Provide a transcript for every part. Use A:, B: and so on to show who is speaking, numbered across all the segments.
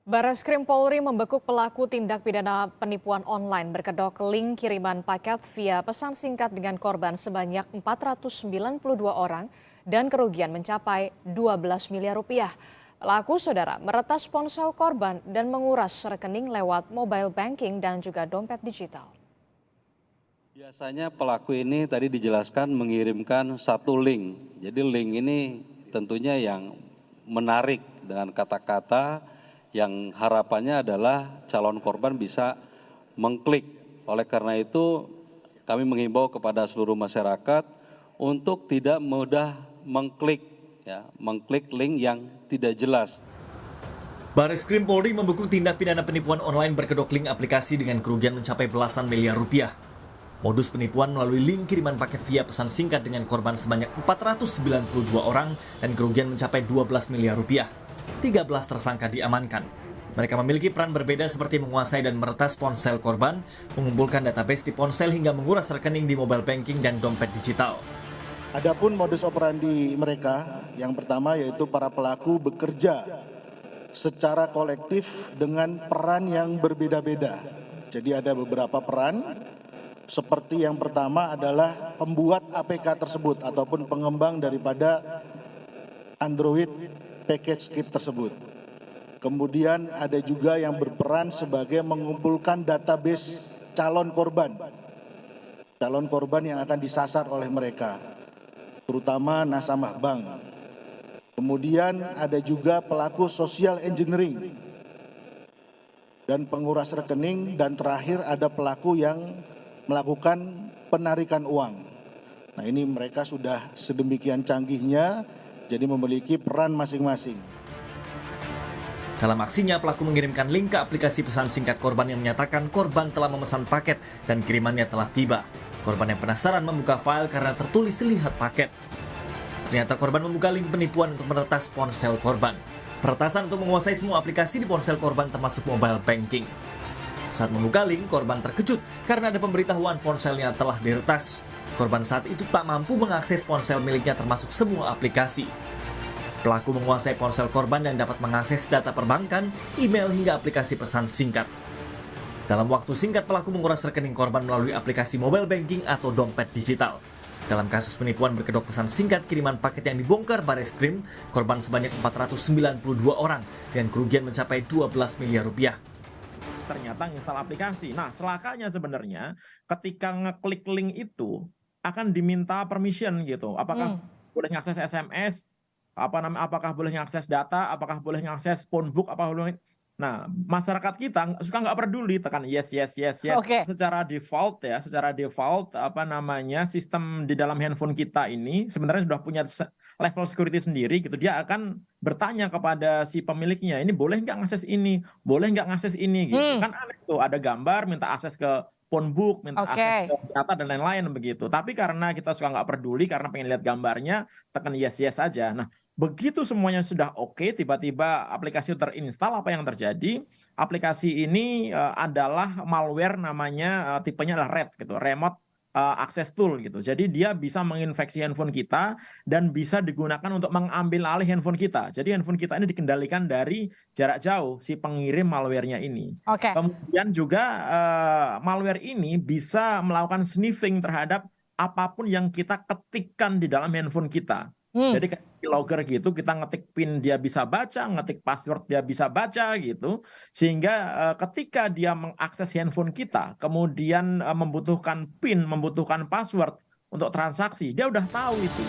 A: Barreskrim Polri membekuk pelaku tindak pidana penipuan online berkedok link kiriman paket via pesan singkat dengan korban sebanyak 492 orang dan kerugian mencapai 12 miliar rupiah. Pelaku saudara meretas ponsel korban dan menguras rekening lewat mobile banking dan juga dompet digital.
B: Biasanya pelaku ini tadi dijelaskan mengirimkan satu link. Jadi link ini tentunya yang menarik dengan kata-kata yang harapannya adalah calon korban bisa mengklik. Oleh karena itu kami menghimbau kepada seluruh masyarakat untuk tidak mudah mengklik link yang tidak jelas.
C: Barreskrim Polri membekuk tindak pidana penipuan online berkedok link aplikasi dengan kerugian mencapai belasan miliar rupiah. Modus penipuan melalui link kiriman paket via pesan singkat dengan korban sebanyak 492 orang dan kerugian mencapai 12 miliar rupiah. 13 tersangka diamankan. Mereka memiliki peran berbeda seperti menguasai dan meretas ponsel korban, mengumpulkan database di ponsel hingga menguras rekening di mobile banking dan dompet digital.
D: Adapun modus operandi mereka, yang pertama yaitu para pelaku bekerja secara kolektif dengan peran yang berbeda-beda. Jadi ada beberapa peran, seperti yang pertama adalah pembuat APK tersebut ataupun pengembang daripada Android package kit tersebut. Kemudian ada juga yang berperan sebagai mengumpulkan database calon korban yang akan disasar oleh mereka, terutama nasabah bank. Kemudian ada juga pelaku social engineering dan penguras rekening, dan terakhir ada pelaku yang melakukan penarikan uang. Nah, ini mereka sudah sedemikian canggihnya, jadi memiliki peran masing-masing.
C: Dalam aksinya, pelaku mengirimkan link ke aplikasi pesan singkat korban yang menyatakan korban telah memesan paket dan kirimannya telah tiba. Korban yang penasaran membuka file karena tertulis lihat paket. Ternyata korban membuka link penipuan untuk meretas ponsel korban. Peretasan untuk menguasai semua aplikasi di ponsel korban termasuk mobile banking. Saat membuka link, korban terkejut karena ada pemberitahuan ponselnya telah diretas. Korban saat itu tak mampu mengakses ponsel miliknya termasuk semua aplikasi. Pelaku menguasai ponsel korban dan dapat mengakses data perbankan, email hingga aplikasi pesan singkat. Dalam waktu singkat, pelaku menguras rekening korban melalui aplikasi mobile banking atau dompet digital. Dalam kasus penipuan berkedok pesan singkat kiriman paket yang dibongkar Barreskrim, korban sebanyak 492 orang dengan kerugian mencapai 12 miliar rupiah.
E: Ternyata install aplikasi. Nah, celakanya sebenarnya ketika ngeklik link itu akan diminta permission gitu. Apakah boleh mengakses SMS, apakah boleh mengakses data, apakah boleh mengakses phone book, Nah, masyarakat kita suka nggak peduli, tekan yes.
A: Okay.
E: Secara default sistem di dalam handphone kita ini sebenarnya sudah punya level security sendiri gitu. Dia akan bertanya kepada si pemiliknya, ini boleh nggak ngakses ini, boleh nggak ngakses ini gitu. Kan aneh tuh, ada gambar minta akses ke phone book, minta akses ke data dan lain-lain begitu. Tapi karena kita suka nggak peduli, karena pengen lihat gambarnya, tekan yes saja. Nah, begitu semuanya sudah oke, tiba-tiba aplikasi terinstall, apa yang terjadi? Aplikasi ini adalah malware, namanya tipenya adalah RAT gitu, Remote Access Tool gitu. Jadi dia bisa menginfeksi handphone kita dan bisa digunakan untuk mengambil alih handphone kita. Jadi handphone kita ini dikendalikan dari jarak jauh, si pengirim malware-nya ini. Kemudian juga malware ini bisa melakukan sniffing terhadap apapun yang kita ketikkan di dalam handphone kita. Jadi kayak logger gitu, kita ngetik PIN dia bisa baca, ngetik password dia bisa baca gitu. Sehingga ketika dia mengakses handphone kita, kemudian membutuhkan PIN, membutuhkan password untuk transaksi, dia udah tahu itu.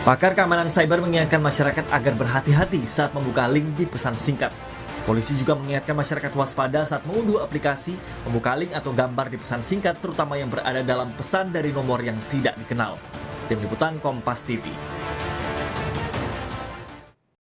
C: Pakar keamanan cyber mengingatkan masyarakat agar berhati-hati saat membuka link di pesan singkat. Polisi juga mengingatkan masyarakat waspada saat mengunduh aplikasi, membuka link atau gambar di pesan singkat, terutama yang berada dalam pesan dari nomor yang tidak dikenal. Tim Liputan Kompas TV.